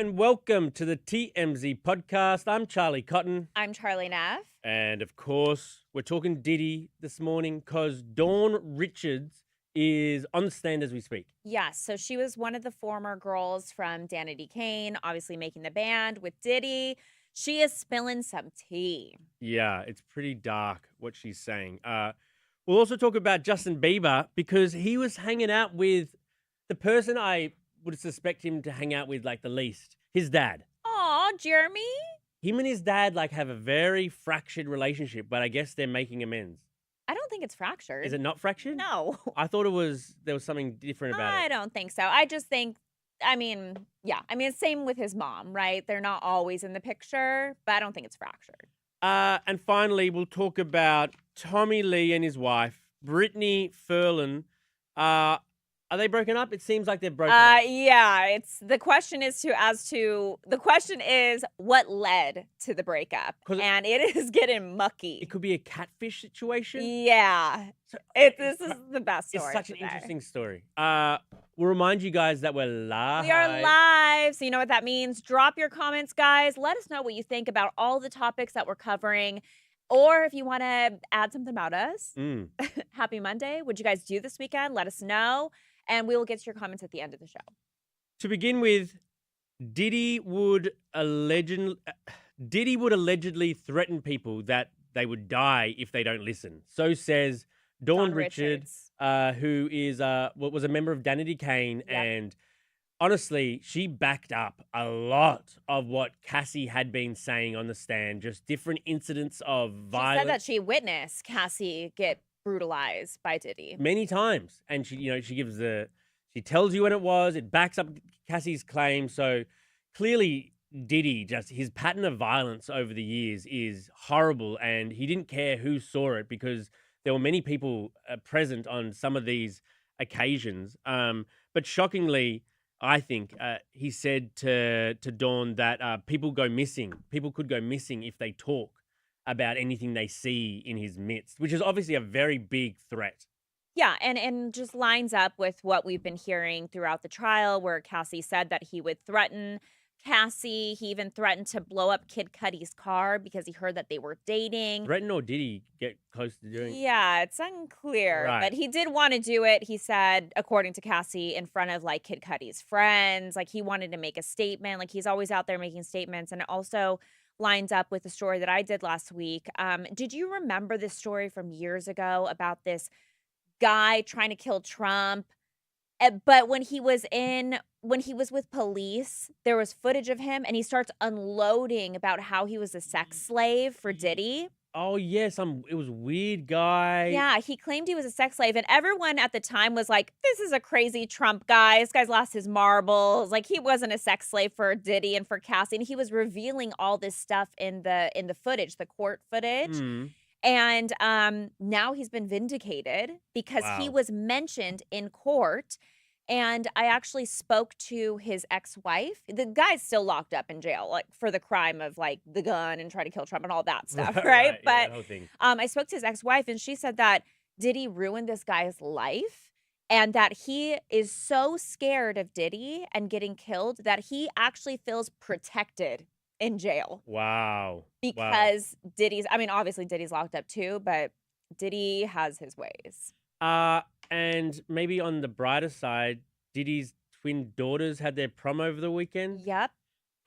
and welcome to the TMZ Podcast. I'm Charlie Cotton. I'm Charlie Neff. And of course, we're talking Diddy this morning because Dawn Richards is on the stand as we speak. Yes, so she was one of the former girls from Danity Kane, obviously making the band with Diddy. She is spilling some tea. Yeah, it's pretty dark what she's saying. We'll also talk about Justin Bieber because he was hanging out with the person I would suspect him to hang out with like the least, his dad. Aw, Jeremy? Him and his dad like have a very fractured relationship, but I guess they're making amends. I don't think it's fractured. Is it not fractured? No. I thought there was something different about I it. don't think so. I just think, same with his mom, right? They're not always in the picture, but I don't think it's fractured. And finally, we'll talk about Tommy Lee and his wife, Brittany Furlan. Are they broken up? It seems like they're broken up. Yeah, the question is what led to the breakup, and it is getting mucky. It could be a catfish situation. Yeah, this is the best story. It's such an interesting story. We'll remind you guys that we're live. We are live, so you know what that means. Drop your comments, guys. Let us know what you think about all the topics that we're covering. Or if you want to add something about us, happy Monday. What'd you guys do this weekend? Let us know. And we will get to your comments at the end of the show. To begin with, Diddy would allegedly threaten people that they would die if they don't listen. So says Dawn Richards, who is was a member of Danity Kane, Yep. and honestly, she backed up a lot of what Cassie had been saying on the stand. Just different incidents of violence. She said that she witnessed Cassie get brutalized by Diddy many times, and she she tells you when it was. It backs up Cassie's claim. So clearly, Diddy, just his pattern of violence over the years is horrible, and he didn't care who saw it because there were many people present on some of these occasions. But shockingly, I think he said to Dawn that people go missing. People could go missing if they talk about anything they see in his midst, which is obviously a very big threat. Yeah, and just lines up with what we've been hearing throughout the trial, where Cassie said that he would threaten Cassie. He even threatened to blow up Kid Cudi's car because he heard that they were dating. Threaten, or did he get close to doing it? Yeah, it's unclear, Right. but he did want to do it. He said, according to Cassie, in front of like Kid Cudi's friends, like he wanted to make a statement. Like he's always out there making statements, and it also lines up with the story that I did last week. Did you remember this story from years ago about this guy trying to kill Trump? But when he was with police, there was footage of him, and he starts unloading about how he was a sex slave for Diddy. Oh, yes. It was a weird guy. Yeah, he claimed he was a sex slave, and everyone at the time was like, this is a crazy Trump guy. This guy's lost his marbles. Like, he wasn't a sex slave for Diddy and for Cassie, and he was revealing all this stuff in the footage, the court footage. And now he's been vindicated because he was mentioned in court. And I actually spoke to his ex-wife. The guy's still locked up in jail, like for the crime of like the gun and trying to kill Trump and all that stuff, right? Yeah, But that whole thing. I spoke to his ex-wife, and she said that Diddy ruined this guy's life, and that he is so scared of Diddy and getting killed that he actually feels protected in jail. Wow. Because obviously Diddy's locked up too, but Diddy has his ways. And maybe on the brighter side, Diddy's twin daughters had their prom over the weekend. Yep.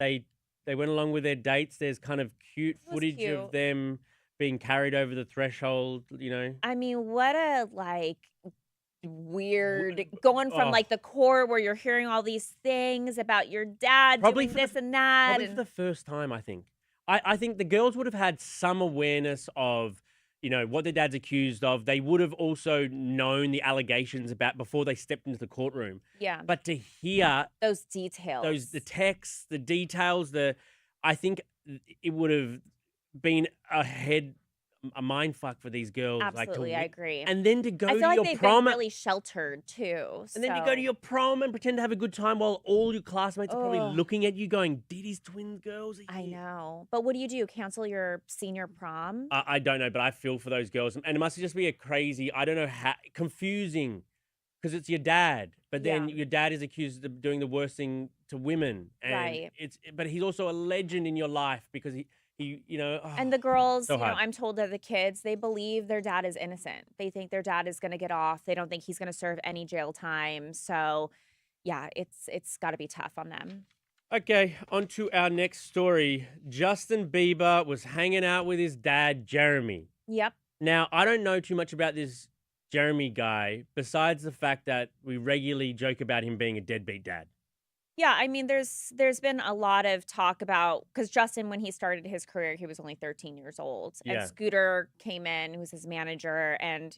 They went along with their dates. There's kind of cute footage of them being carried over the threshold, you know. I mean, what a weird going from like the court where you're hearing all these things about your dad doing this and that. Probably for the first time, I think. I think the girls would have had some awareness of, you know, what their dad's accused of. They would have also known the allegations about before they stepped into the courtroom. Yeah. But to hear those details, the texts, the details, I think it would have been a mind fuck for these girls. Absolutely, I agree. And then to go I feel to like your they've prom, been really sheltered too. and then you go to your prom and pretend to have a good time while all your classmates are probably looking at you, going, "Diddy's twin girls are here." I know, but what do? Cancel your senior prom? I don't know, but I feel for those girls, and it must just be a crazy, I don't know how confusing, because it's your dad, but then your dad is accused of doing the worst thing to women, and Right. but he's also a legend in your life because he And the girls, so hard. I'm told that the kids, they believe their dad is innocent. They think their dad is going to get off. They don't think he's going to serve any jail time. So, yeah, it's got to be tough on them. Okay, on to our next story. Justin Bieber was hanging out with his dad, Jeremy. Yep. Now, I don't know too much about this Jeremy guy, besides the fact that we regularly joke about him being a deadbeat dad. Yeah, I mean, there's been a lot of talk about, because Justin, when he started his career, he was only 13 years old, and Yeah. Scooter came in, who was his manager, and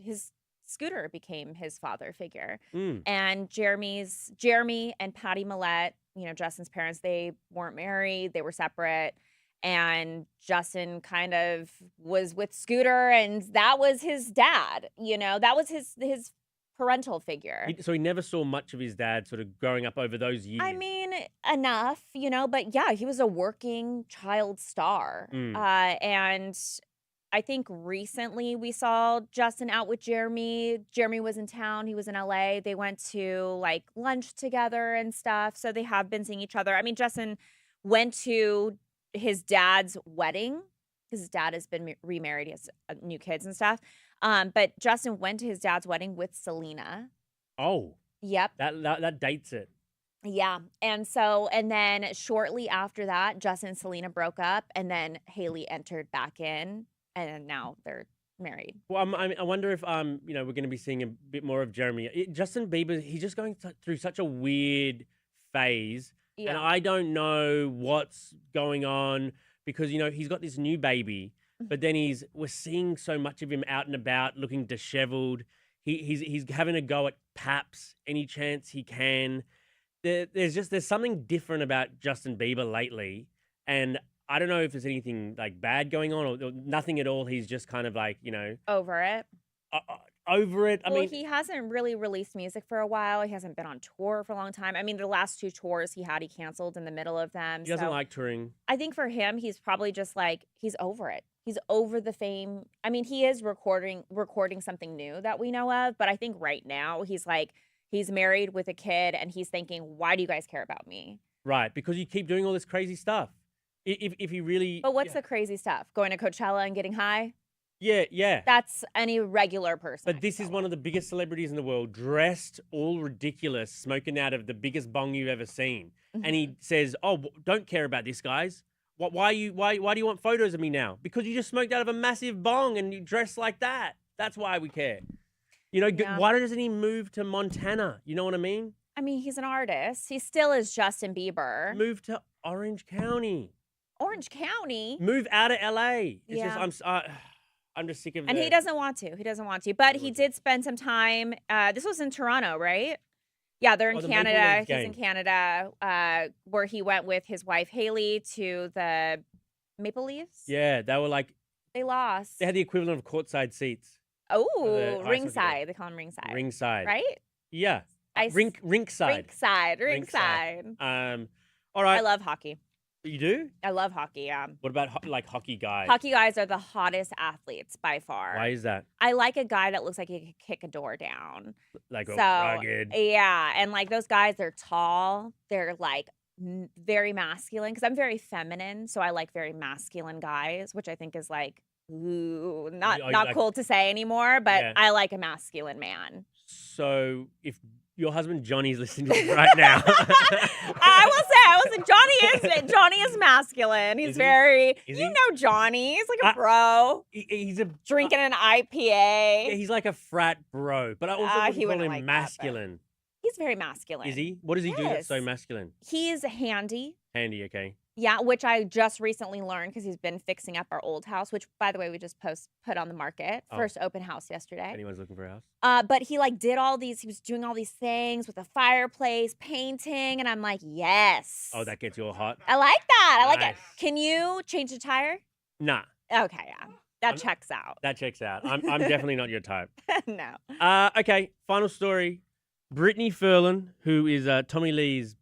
Scooter became his father figure. Mm. And Jeremy and Patty Millette, Justin's parents, they weren't married, they were separate, and Justin kind of was with Scooter, and that was his dad. That was his parental figure. So he never saw much of his dad sort of growing up over those years. I mean, enough, but yeah, he was a working child star. Mm. And I think recently we saw Justin out with Jeremy. Jeremy was in town. He was in LA. They went to like lunch together and stuff. So they have been seeing each other. I mean, Justin went to his dad's wedding because his dad has been remarried. He has new kids and stuff. But Justin went to his dad's wedding with Selena. Oh. Yep. That dates it. Yeah. And then shortly after that, Justin and Selena broke up, and then Haley entered back in, and now they're married. Well, I wonder if we're going to be seeing a bit more of Jeremy. Justin Bieber, he's just going through such a weird phase, and Yeah. I don't know what's going on because he's got this new baby, but then we're seeing so much of him out and about, looking disheveled. He's having a go at Paps any chance he can. There's something different about Justin Bieber lately, and I don't know if there's anything like bad going on or nothing at all. He's just kind of like Over it. over it. I mean, he hasn't really released music for a while. He hasn't been on tour for a long time. I mean, the last 2 tours he canceled in the middle of them. he doesn't like touring. I think for him, he's probably just like, he's over it. He's over the fame. I mean, he is recording something new that we know of, but I think right now he's married with a kid and he's thinking, why do you guys care about me? Right, because you keep doing all this crazy stuff. If you really... But what's the crazy stuff? Going to Coachella and getting high? Yeah. That's any regular person. But this is one of the biggest celebrities in the world, dressed all ridiculous, smoking out of the biggest bong you've ever seen. Mm-hmm. And he says, "Oh, don't care about this, guys. Why do you want photos of me now? Because you just smoked out of a massive bong and you dress like that. That's why we care." Yeah. Why doesn't he move to Montana? You know what I mean? I mean, he's an artist. He still is Justin Bieber. Move to Orange County. Orange County? Move out of LA. It's Yeah. just I'm just sick of And the... he doesn't want to. But he did spend some time. This was in Toronto, right? Yeah, they're in the Maple Canada. Leafs He's in Canada, where he went with his wife Haley to the Maple Leafs. Yeah, they were like... They lost. They had the equivalent of courtside seats. Oh, the ice ringside. They call him ringside. Ringside. Right? Yeah. Ice- Rinkside. Ringside. All right. I love hockey. You do? I love hockey, yeah. What about hockey guys? Hockey guys are the hottest athletes by far. Why is that? I like a guy that looks like he could kick a door down. Like a So, rugged. yeah, and like those guys, they're tall. They're like very masculine because I'm very feminine, so I like very masculine guys, which I think is like, ooh, not like- cool to say anymore, but Yeah. I like a masculine man. So if your husband Johnny's listening to this right now, I will say, Johnny is masculine. He's Is he? very, Is you he? know Johnny. He's like a bro, he's a drinking an IPA. he's like a frat bro, but I also he wouldn't call wouldn't him like that, but- masculine. He's very masculine. Is he? What does he do that's so Yes. masculine? He's handy. Handy, okay. Yeah, which I just recently learned because he's been fixing up our old house, which, by the way, we just put on the market. Oh. First open house yesterday. Anyone's looking for a house? But he he was doing all these things with the fireplace, painting, and I'm like, yes. Oh, that gets you all hot? I like that. I like it. Nice. Can you change the tire? Nah, Okay, yeah. That I'm- checks out. that checks out. I'm definitely not your type. No. Okay, final story. Brittany Furlan, who is Tommy Lee's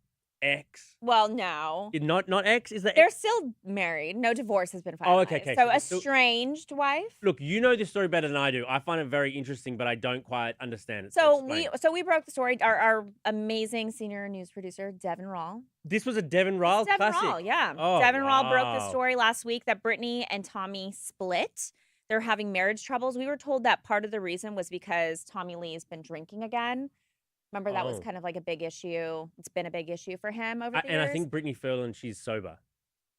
ex. Well, no. Not ex? Is that They're ex? still married. No divorce has been Oh, finalized. okay. So they're still- estranged wife. Look, you know this story better than I do. I find it very interesting, but I don't quite understand it. So explain. we broke the story. Our amazing senior news producer, Devin Rawl. This was a Devin Ryle Devin classic. Rawl, yeah. Oh, Devin Rawl broke the wow. story last week that Brittany and Tommy split. They're having marriage troubles. We were told that part of the reason was because Tommy Lee's been drinking again. Remember, that was Oh. kind of like a big issue. It's been a big issue for him over the And years. I think Brittany Furlan, she's sober.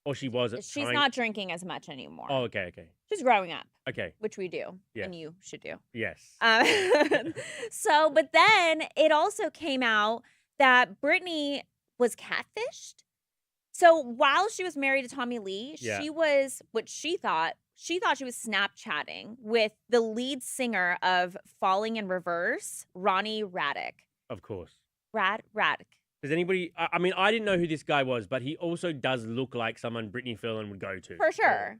Or she was. She's not drinking as much anymore. Oh, okay. She's growing up, Okay. which we do, Yes. and you should do. Yes. But then it also came out that Brittany was catfished. So while she was married to Tommy Lee, Yeah. she was what she thought she was Snapchatting with the lead singer of Falling in Reverse, Ronnie Raddick. Of course. Raddick. Does anybody? I mean, I didn't know who this guy was, but he also does look like someone Brittany Furlan would go to. For sure.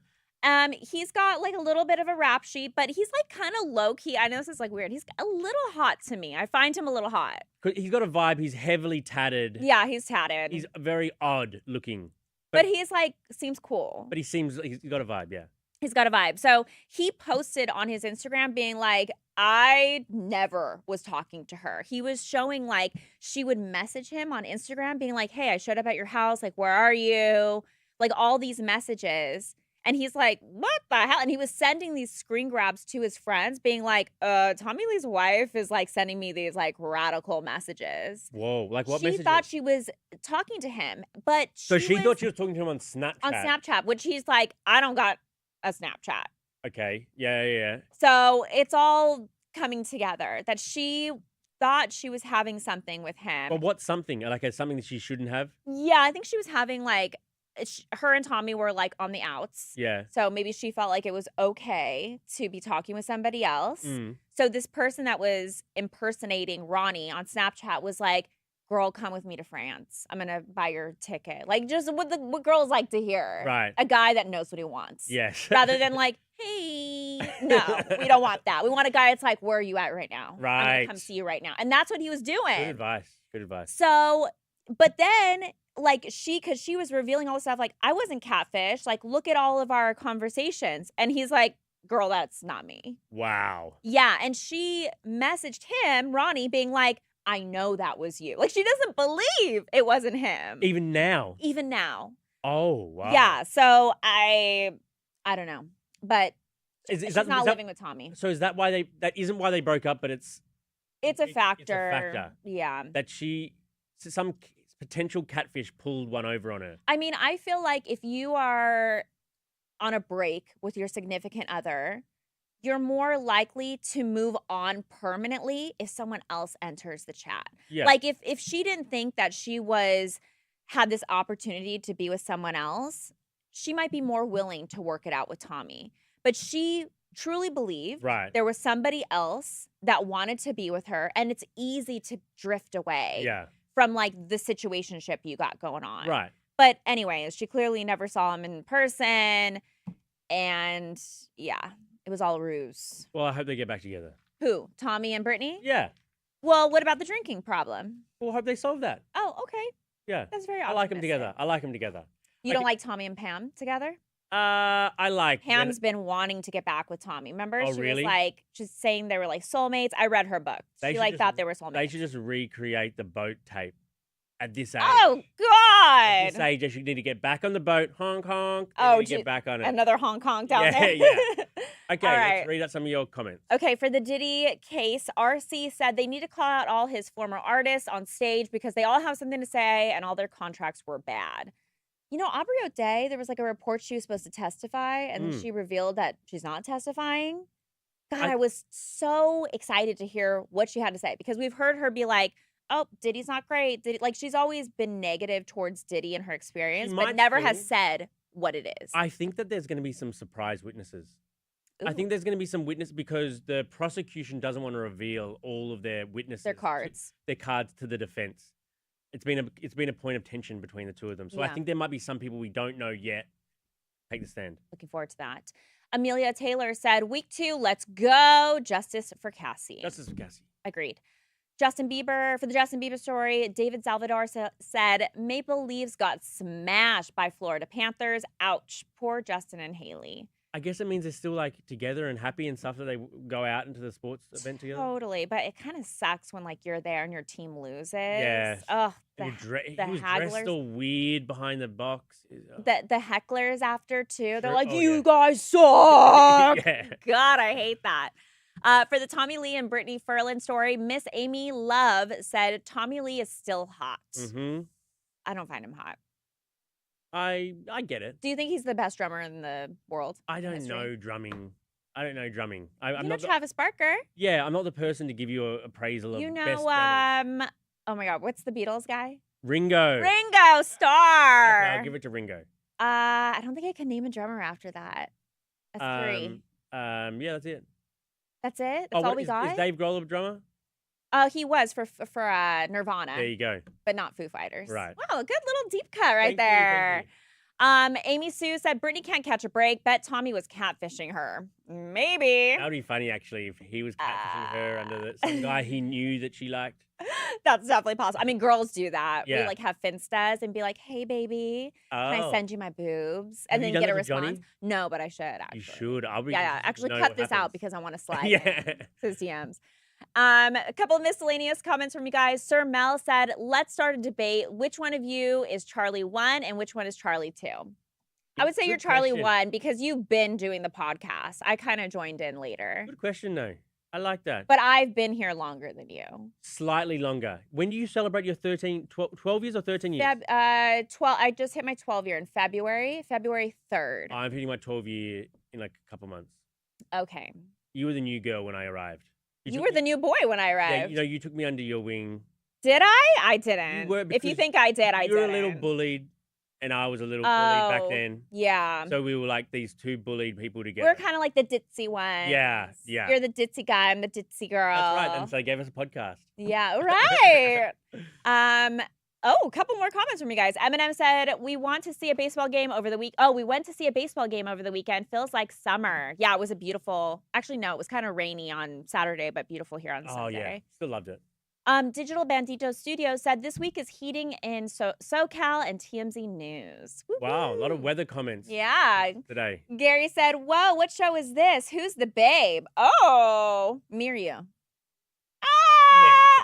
He's got like a little bit of a rap sheet, but he's like kind of low key. I know this is like weird. He's a little hot to me. I find him a little hot. He's got a vibe. He's heavily tatted. Yeah, he's tatted. He's very odd looking. But he's like seems cool. But he's got a vibe. Yeah. He's got a vibe. So he posted on his Instagram being like, I never was talking to her. He was showing like she would message him on Instagram being like, hey, I showed up at your house. Like, where are you? Like all these messages. And he's like, what the hell? And he was sending these screen grabs to his friends being like, Tommy Lee's wife is like sending me these like radical messages. Whoa. Like what She messages? thought she was talking to him, but So she thought she was talking to him on Snapchat. on Snapchat, which he's like, I don't got a Snapchat. Okay. Yeah. So it's all coming together that she thought she was having something with him. But what's something? Like something that she shouldn't have? Yeah, I think she was having like, her and Tommy were like on the outs. Yeah. So maybe she felt like it was okay to be talking with somebody else. Mm. So this person that was impersonating Ronnie on Snapchat was like, girl, come with me to France. I'm going to buy your ticket. Like just what girls like to hear. Right. A guy that knows what he wants. Yes. Rather than like, hey, no, we don't want that. We want a guy that's like, where are you at right now? I'm Right. going to come see you right now. And that's what he was doing. Good advice. Good advice. So, but then like because she was revealing all this stuff, like I wasn't catfish. Like, look at all of our conversations. And he's like, girl, that's not me. Wow. Yeah. And she messaged him, Ronnie, being like, I know that was you. Like she doesn't believe it wasn't him. Even now. Even now. Oh, wow. Yeah. So I don't know. But she's not living with Tommy. So is that why that isn't why they broke up, but it's a factor. It's a factor. Yeah. That some potential catfish pulled one over on her. I mean, I feel like if you are on a break with your significant other, you're more likely to move on permanently if someone else enters the chat. Yeah. Like if she didn't think that she had this opportunity to be with someone else, she might be more willing to work it out with Tommy. But she truly believed there was somebody else that wanted to be with her, and it's easy to drift away from like the situationship you got going on. Right. But anyways, she clearly never saw him in person, and yeah. It was all a ruse. Well, I hope they get back together. Who? Tommy and Brittany? Yeah. Well, what about the drinking problem? Well, I hope they solve that. Oh, okay. Yeah. That's very I like them together. You don't like Tommy and Pam together? I like Pam's been wanting to get back with Tommy. Remember? Oh, she really? was like just saying they were like soulmates. I read her book. She thought they were soulmates. They should just recreate the boat tape at this age. Oh God! At this age, they should need to get back on the boat, Hong Kong. Get back on it. Another Hong Kong down there. Yeah. Okay, All right. let's read out some of your comments. Okay, for the Diddy case, RC said they need to call out all his former artists on stage because they all have something to say and all their contracts were bad. You know, Aubrey O'Day, there was like a report she was supposed to testify and she revealed that she's not testifying. God, I was so excited to hear what she had to say because we've heard her be like, oh, Diddy's not great. Diddy, like she's always been negative towards Diddy and her experience, but never has said what it is. I think that there's going to be some surprise witnesses. Ooh. I think there's going to be some witness because the prosecution doesn't want to reveal all of their witnesses. Their cards. Their cards to the defense. It's been a point of tension between the two of them. So I think there might be some people we don't know yet take the stand. Looking forward to that. Amelia Taylor said, week 2, let's go. Justice for Cassie. Justice for Cassie. Agreed. Justin Bieber, for the Justin Bieber story, David Salvador said, Maple Leafs got smashed by Florida Panthers. Ouch. Poor Justin and Haley. I guess it means they're still like together and happy and stuff that they go out into the sports event together. Totally, but it kind of sucks when like you're there and your team loses. Yeah. Oh, He the was dressed hagglers. all weird behind the box. The hecklers after too. They're Sure. like, Oh, you yeah. guys suck. Yeah. God, I hate that. For the Tommy Lee and Brittany Ferland story, Miss Amy Love said Tommy Lee is still hot. Mm-hmm. I don't find him hot. I get it. Do you think he's the best drummer in the world? I don't history? know drumming. I don't know drumming. You I'm know not. Travis Barker. Yeah, I'm not the person to give you a appraisal of You best know, drummers. oh my God, what's the Beatles guy? Ringo. Ringo Starr. Okay, I'll give it to Ringo. I don't think I can name a drummer after that. That's three. Yeah, that's it. That's it. That's Oh, all we is got. Dave Grohl a drummer? He was for Nirvana, There you go. but not Foo Fighters. Right. Wow, a good little deep cut right Thank you, there. thank you. Amy Sue said Brittany can't catch a break. Bet Tommy was catfishing her. Maybe. That would be funny actually if he was catfishing her under some guy he knew that she liked. That's definitely possible. I mean, girls do that. We Yeah. like have Finstas and be like, "Hey, baby, can I send you my boobs?" And Have you then done get a that to Johnny? response. No, but I should actually. You should. I'll be Yeah. interested to Actually, know cut what this out happens. because I want to slide Yeah. his DMs. A couple of miscellaneous comments from you guys. Sir Mel said, "Let's start a debate. Which one of you is Charlie 1 and which one is Charlie 2?" I would say Good you're Charlie question. 1 because you've been doing the podcast. I kind of joined in later, Good question though. I like that. but I've been here longer than you. Slightly longer. When do you celebrate your 12 years or 13 years? 12. I just hit my 12 year in February 3rd. I'm hitting my 12 year in like a couple months. Okay. You were the new girl when I arrived. You took were me- the new boy when I Yeah, arrived. you took me under your wing. Did I? I didn't. were, If you because think I did, I You were didn't. a little bullied, and I was a little bullied back Oh, then. Yeah. So we were like these two bullied people together. We're kind of like the ditzy ones. Yeah. You're the ditzy guy. I'm the ditzy girl. That's right. And so they gave us a podcast. Yeah, right. A couple more comments from you guys. Eminem said, we want to see a baseball game over the week. Oh, we went to see a baseball game over the weekend. Feels like summer. Yeah, it was a beautiful, actually, no, it was kind of rainy on Saturday, but beautiful here on Oh, yeah. Sunday. Still loved it. Digital Bandito Studio said this week is heating in SoCal and TMZ News. Wow. A lot of Woo-hoo. weather comments Yeah. today. Gary said, whoa, what show is this? Who's the babe? Oh, Miria.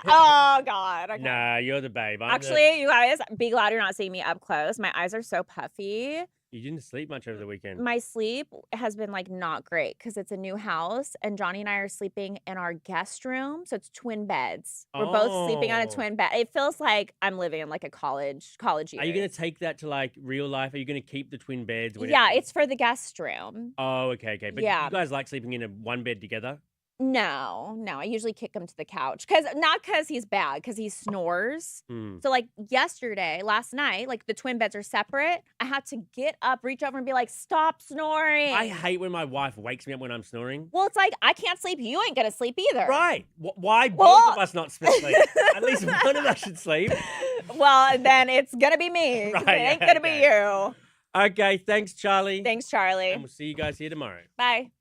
Oh, God. Okay. Nah, you're the babe. Actually, you guys, be glad you're not seeing me up close. My eyes are so puffy. You didn't sleep much over the weekend. My sleep has been like not great because it's a new house and Johnny and I are sleeping in our guest room. So it's twin beds. We're both sleeping on a Oh. twin bed. It feels like I'm living in like a college years. Are you going to take that to like real life? Are you going to keep the twin beds? Yeah, it's for the guest room. Oh, okay. But Yeah. you guys like sleeping in a one bed together? No. I usually kick him to the couch not because he's bad, because he snores. Hmm. So like last night, like the twin beds are separate. I had to get up, reach over and be like, stop snoring. I hate when my wife wakes me up when I'm snoring. Well, it's like, I can't sleep. You ain't going to sleep either. Right. Why both Well- of us not sleep? At least one of us should sleep. Well, then it's going to be me. 'cause Right, It ain't going to be okay. you. Okay. Thanks, Charlie. Thanks, Charlie. And we'll see you guys here tomorrow. Bye.